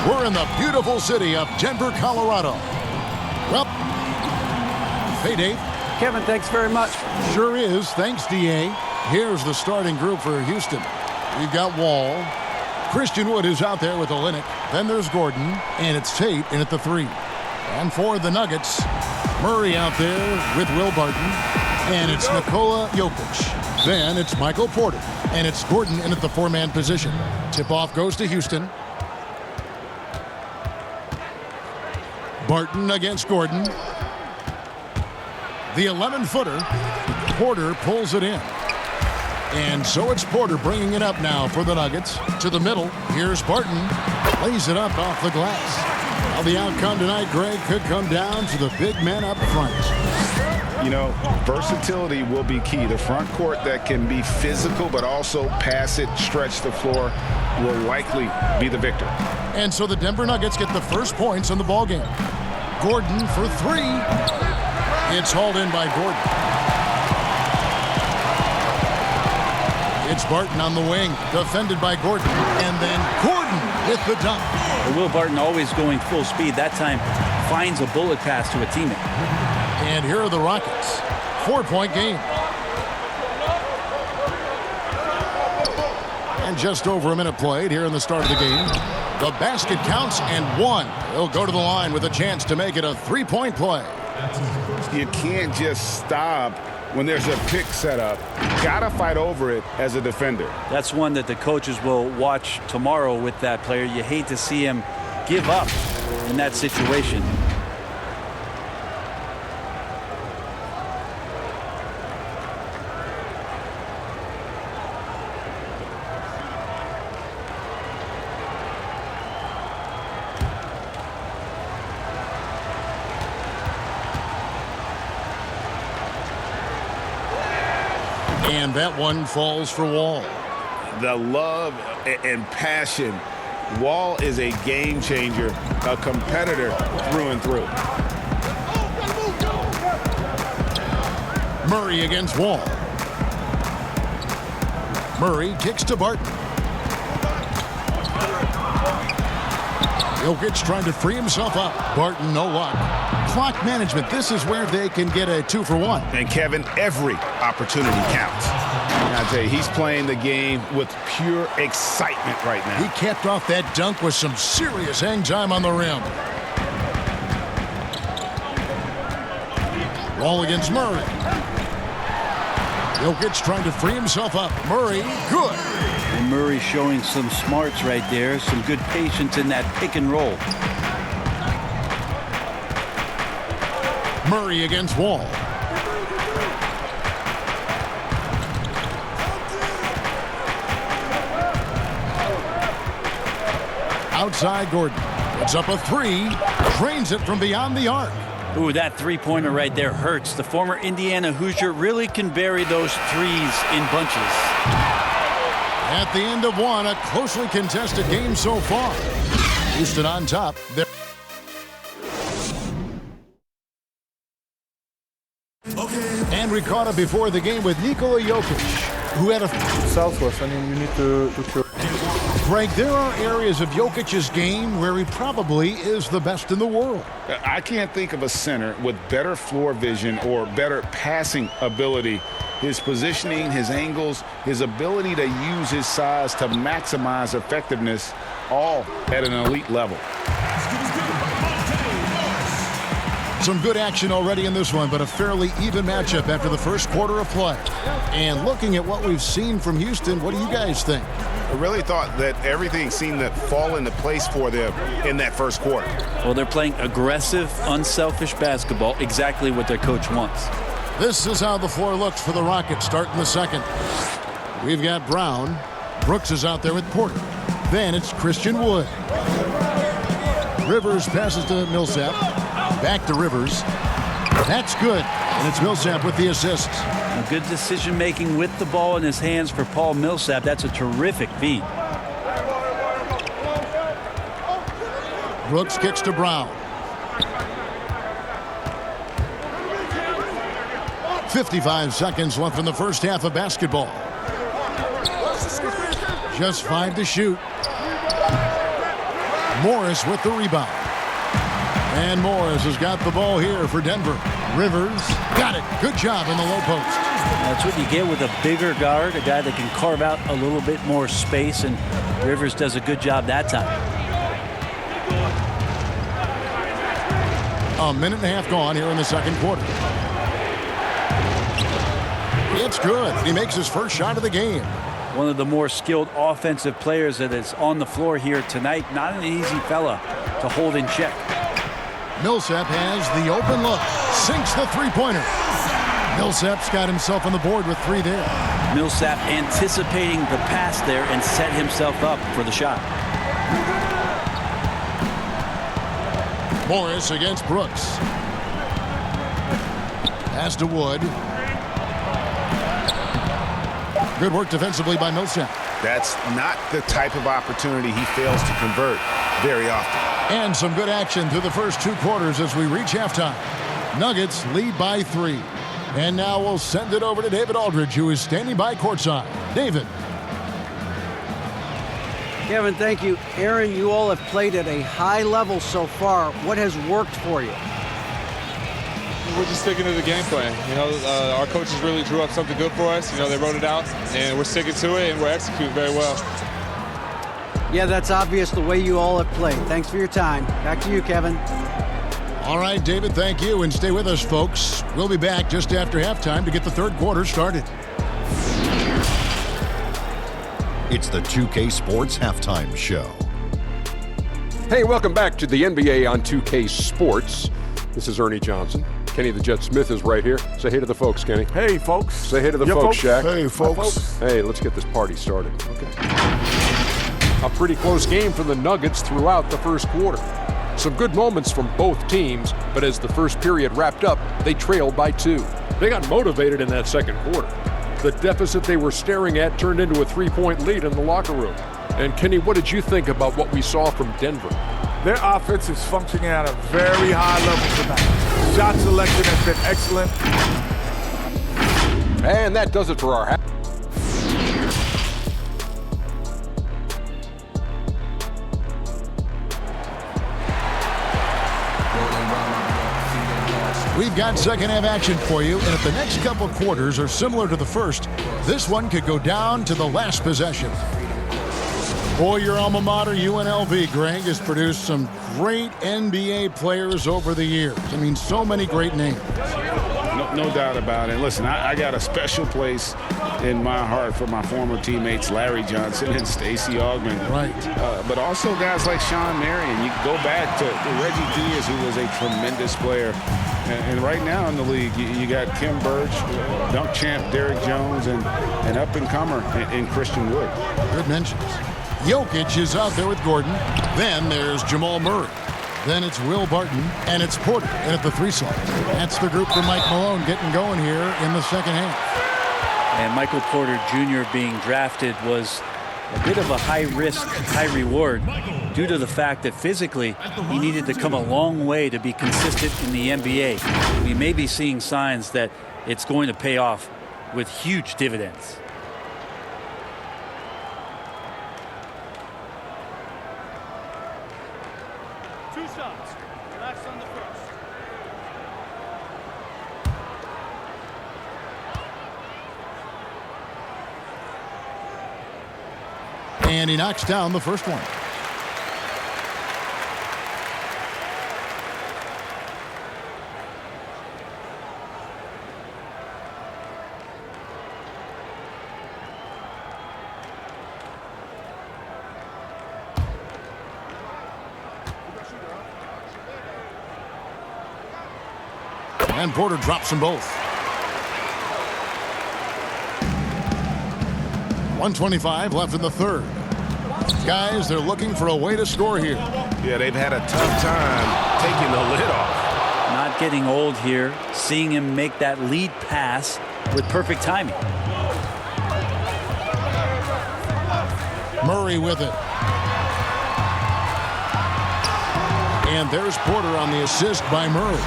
We're in the beautiful city of Denver, Colorado. Well, hey, Dave. Kevin, thanks very much. Sure is. Thanks, D.A. Here's the starting group for Houston. We've got Wall. Christian Wood is out there with Olynyk. Then there's Gordon, and it's Tate in at the 3. And for the Nuggets, Murray out there with Will Barton, and it's Nikola Jokic. Then it's Michael Porter, and it's Gordon in at the 4-man position. Tip-off goes to Houston. Barton against Gordon. The 11-footer. Porter pulls it in. And so it's Porter bringing it up now for the Nuggets. To the middle. Here's Barton. Lays it up off the glass. Well, the outcome tonight, Greg, could come down to the big men up front. You know, versatility will be key. The front court that can be physical but also pass it, stretch the floor, will likely be the victor. And so the Denver Nuggets get the first points in the ballgame. Gordon for 3. It's hauled in by Gordon. It's Barton on the wing, defended by Gordon. And then Gordon with the dunk. Will Barton always going full speed. That time finds a bullet pass to a teammate. And here are the Rockets. 4-point game. And just over a minute played here in the start of the game. The basket counts and 1. He'll go to the line with a chance to make it a 3-point play. You can't just stop when there's a pick set up. Gotta fight over it as a defender. That's one that the coaches will watch tomorrow with that player. You hate to see him give up in that situation. And that one falls for Wall. The love and passion. Wall is a game changer, a competitor through and through. Murray against Wall. Murray kicks to Barton. Jokic trying to free himself up. Barton, no luck. Clock management, this is where they can get a 2-for-1. And Kevin, every opportunity counts. And I tell you, he's playing the game with pure excitement right now. He capped off that dunk with some serious hang time on the rim. Wall against Murray. Jokic trying to free himself up. Murray, good. And Murray showing some smarts right there, some good patience in that pick and roll. Murray against Wall. Outside Gordon. Puts up a 3. Drains it from beyond the arc. Ooh, that three-pointer right there hurts. The former Indiana Hoosier really can bury those threes in bunches. At the end of one, a closely contested game so far. Houston on top. And we caught up before the game with Nikola Jokic, who had a... Southwest, I mean, you need to Greg, there are areas of Jokic's game where he probably is the best in the world. I can't think of a center with better floor vision or better passing ability. His positioning, his angles, his ability to use his size to maximize effectiveness, all at an elite level. Some good action already in this one, but a fairly even matchup after the first quarter of play. And looking at what we've seen from Houston, what do you guys think? I really thought that everything seemed to fall into place for them in that first quarter. Well, they're playing aggressive, unselfish basketball, exactly what their coach wants. This is how the floor looks for the Rockets starting the second. We've got Brown. Brooks is out there with Porter. Then it's Christian Wood. Rivers passes to Millsap. Back to Rivers. That's good. And it's Millsap with the assist. A good decision-making with the ball in his hands for Paul Millsap. That's a terrific feat. Brooks kicks to Brown. 55 seconds left in the first half of basketball. Just 5 to shoot. Morris with the rebound. And Morris has got the ball here for Denver. Rivers got it. Good job in the low post. That's what you get with a bigger guard, a guy that can carve out a little bit more space, and Rivers does a good job that time. A minute and a half gone here in the second quarter. It's good. He makes his first shot of the game. One of the more skilled offensive players that is on the floor here tonight. Not an easy fella to hold in check. Millsap has the open look. Sinks the three-pointer. Millsap's got himself on the board with 3 there. Millsap anticipating the pass there and set himself up for the shot. Morris against Brooks. Pass to Wood. Good work defensively by Millsap. That's not the type of opportunity he fails to convert very often. And some good action through the first 2 quarters as we reach halftime. Nuggets lead by 3. And now we'll send it over to David Aldridge, who is standing by courtside. David. Kevin, thank you. Aaron, you all have played at a high level so far. What has worked for you? We're just sticking to the game plan. You know, our coaches really drew up something good for us. You know, they wrote it out, and we're sticking to it, and we're executing very well. Yeah, that's obvious the way you all have played. Thanks for your time. Back to you, Kevin. All right, David, thank you. And stay with us, folks. We'll be back just after halftime to get the third quarter started. It's the 2K Sports Halftime Show. Hey, welcome back to the NBA on 2K Sports. This is Ernie Johnson. Kenny the Jet Smith is right here. Say hey to the folks, Kenny. Hey, folks. Say hey to the folks, Shaq. Hey, folks. Hey, let's get this party started. Okay. A pretty close game for the Nuggets throughout the first quarter. Some good moments from both teams, but as the first period wrapped up, they trailed by 2. They got motivated in that second quarter. The deficit they were staring at turned into a 3-point lead in the locker room. And Kenny, what did you think about what we saw from Denver? Their offense is functioning at a very high level tonight. Shot selection has been excellent. And that does it for our half. We've got second half action for you, and if the next couple quarters are similar to the first, this one could go down to the last possession. Boy, your alma mater, UNLV, Greg, has produced some great NBA players over the years. I mean, so many great names. No doubt about it. Listen, I got a special place in my heart for my former teammates Larry Johnson and Stacey Augmon. Right. But also guys like Sean Marion. You go back to Reggie Diaz, who was a tremendous player. And right now in the league, you got Kim Birch, dunk champ Derrick Jones, and an up-and-comer in Christian Wood. Good mentions. Jokic is out there with Gordon. Then there's Jamal Murray. Then it's Will Barton, and it's Porter in at the 3 slot. That's the group for Mike Malone getting going here in the second half. And Michael Porter Jr. being drafted was a bit of a high risk, high reward due to the fact that physically he needed to come a long way to be consistent in the NBA. We may be seeing signs that it's going to pay off with huge dividends. And he knocks down the first one. And Porter drops them both. 1:25 left in the third. Guys, they're looking for a way to score here. Yeah, they've had a tough time taking the lid off. Not getting old here, seeing him make that lead pass with perfect timing. Murray with it. And there's Porter on the assist by Murray.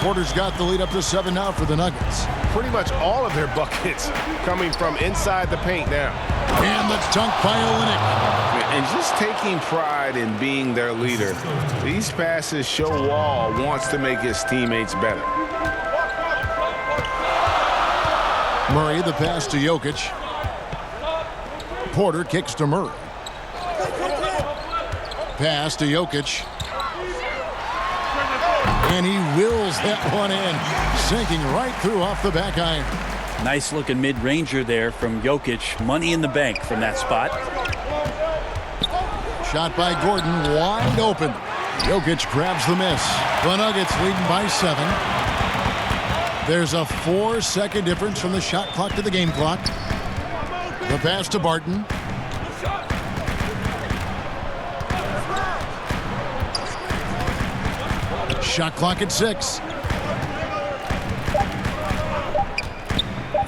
Porter's got the lead up to 7 now for the Nuggets. Pretty much all of their buckets coming from inside the paint now. And the dunk by Olynyk. And just taking pride in being their leader, these passes show Wall wants to make his teammates better. Murray, the pass to Jokic. Porter kicks to Murray. Pass to Jokic. And he wills that one in, sinking right through off the back iron. Nice looking mid-ranger there from Jokic. Money in the bank from that spot. Shot by Gordon, wide open. Jokic grabs the miss. The Nuggets leading by 7. There's a 4-second difference from the shot clock to the game clock. The pass to Barton. Shot clock at 6.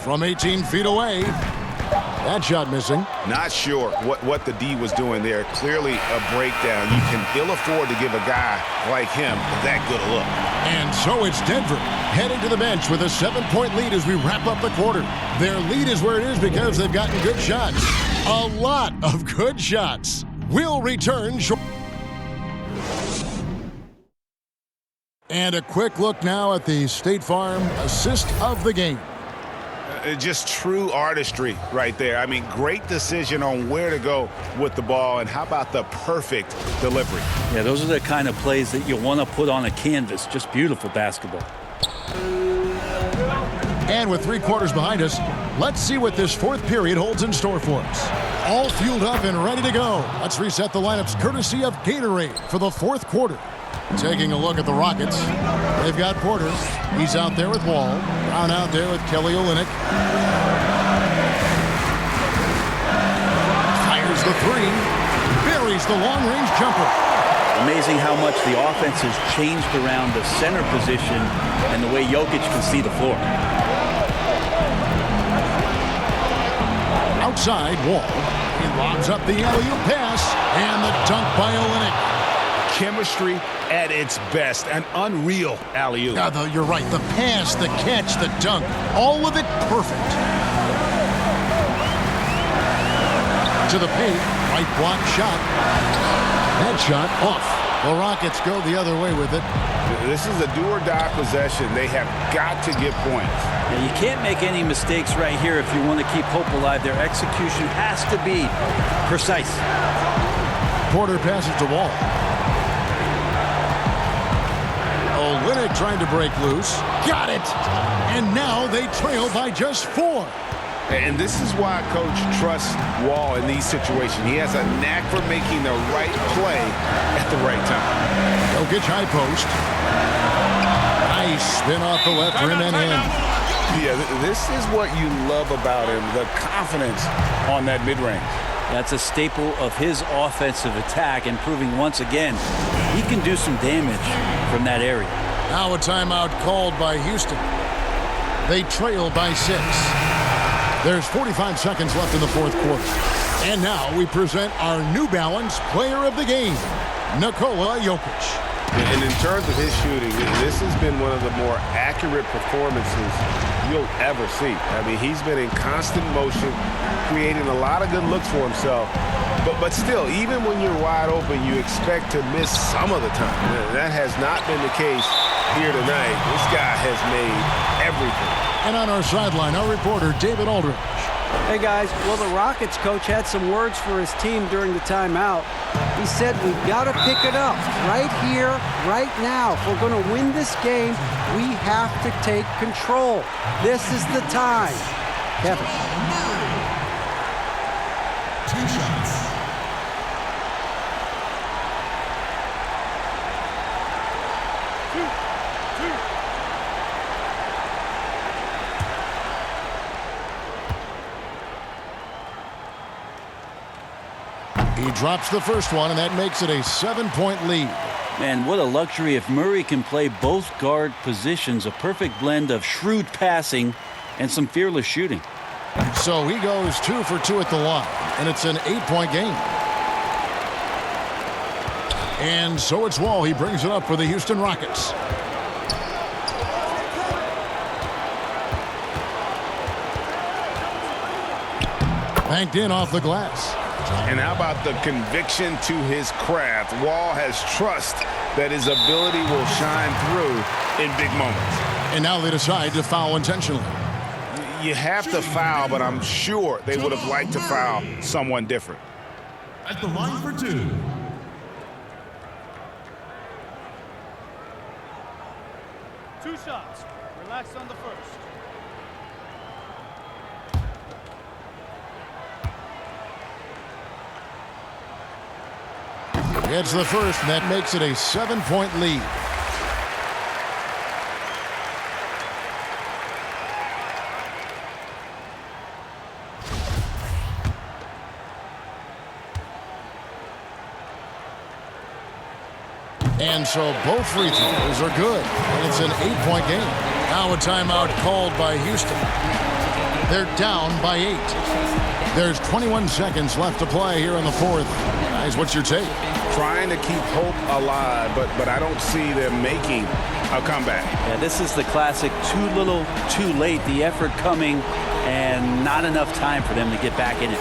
From 18 feet away. That shot missing. Not sure what the D was doing there. Clearly a breakdown. You can ill afford to give a guy like him that good a look. And so it's Denver heading to the bench with a 7-point lead as we wrap up the quarter. Their lead is where it is because they've gotten good shots. A lot of good shots. We'll return shortly. And a quick look now at the State Farm assist of the game. Just true artistry right there. I mean, great decision on where to go with the ball, and how about the perfect delivery? Yeah, those are the kind of plays that you want to put on a canvas. Just beautiful basketball. And with 3 quarters behind us, let's see what this 4th period holds in store for us. All fueled up and ready to go. Let's reset the lineups courtesy of Gatorade for the 4th quarter. Taking a look at the Rockets. They've got Porter. He's out there with Wall. Brown out there with Kelly Olynyk. Fires the 3. Buries the long-range jumper. Amazing how much the offense has changed around the center position and the way Jokic can see the floor. Outside, Wall. He lobs up the alley-oop pass. And the dunk by Olynyk. Chemistry at its best. An unreal alley-oop. Yeah, you're right. The pass, the catch, the dunk. All of it perfect. To the paint. Right block shot. That shot off. The Rockets go the other way with it. This is a do-or-die possession. They have got to get points. And you can't make any mistakes right here if you want to keep hope alive. Their execution has to be precise. Porter passes to Wall. Olynyk trying to break loose. Got it! And now they trail by just 4. And this is why Coach trusts Wall in these situations. He has a knack for making the right play at the right time. Jokic high post. Nice spin off the left rim and in. Yeah, this is what you love about him, the confidence on that mid-range. That's a staple of his offensive attack, and proving once again he can do some damage from that area. Now a timeout called by Houston. They trail by 6. There's 45 seconds left in the 4th quarter. And now we present our New Balance Player of the Game, Nikola Jokic. And in terms of his shooting, this has been one of the more accurate performances you'll ever see. I mean, he's been in constant motion, creating a lot of good looks for himself. But still, even when you're wide open, you expect to miss some of the time. That has not been the case here tonight. This guy has made everything. And on our sideline, our reporter, David Aldridge. Hey, guys. Well, the Rockets coach had some words for his team during the timeout. He said, we've got to pick it up right here, right now. If we're going to win this game, we have to take control. This is the time. Kevin. 2 shots. He drops the first one, and that makes it a 7-point lead. Man, what a luxury if Murray can play both guard positions. A perfect blend of shrewd passing and some fearless shooting. So he goes 2 for 2 at the line, and it's an 8-point game. And so it's Wall. He brings it up for the Houston Rockets. Banked in off the glass. And how about the conviction to his craft? Wall has trust that his ability will shine through in big moments. And now they decide to foul intentionally. You have to foul, but I'm sure they would have liked to foul someone different. At the line for 2. Two shots. Relax on the first. Gets the first, and that makes it a 7-point lead. And so both free throws are good, and it's an 8-point game. Now a timeout called by Houston. They're down by 8. There's 21 seconds left to play here in the fourth. Guys, what's your take? Trying to keep hope alive, but I don't see them making a comeback. Yeah, this is the classic too little, too late. The effort coming and not enough time for them to get back in it.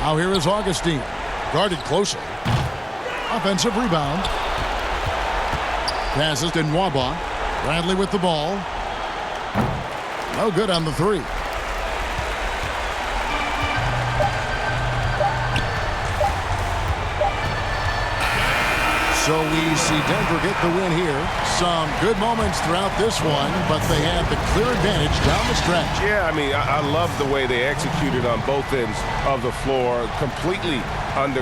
Now here is Augustine. Guarded closely. Offensive rebound. Passes to Nwaba. Bradley with the ball. No good on the three. So we see Denver get the win here. Some good moments throughout this one, but they have the clear advantage down the stretch. Yeah, I mean, I love the way they executed on both ends of the floor, completely under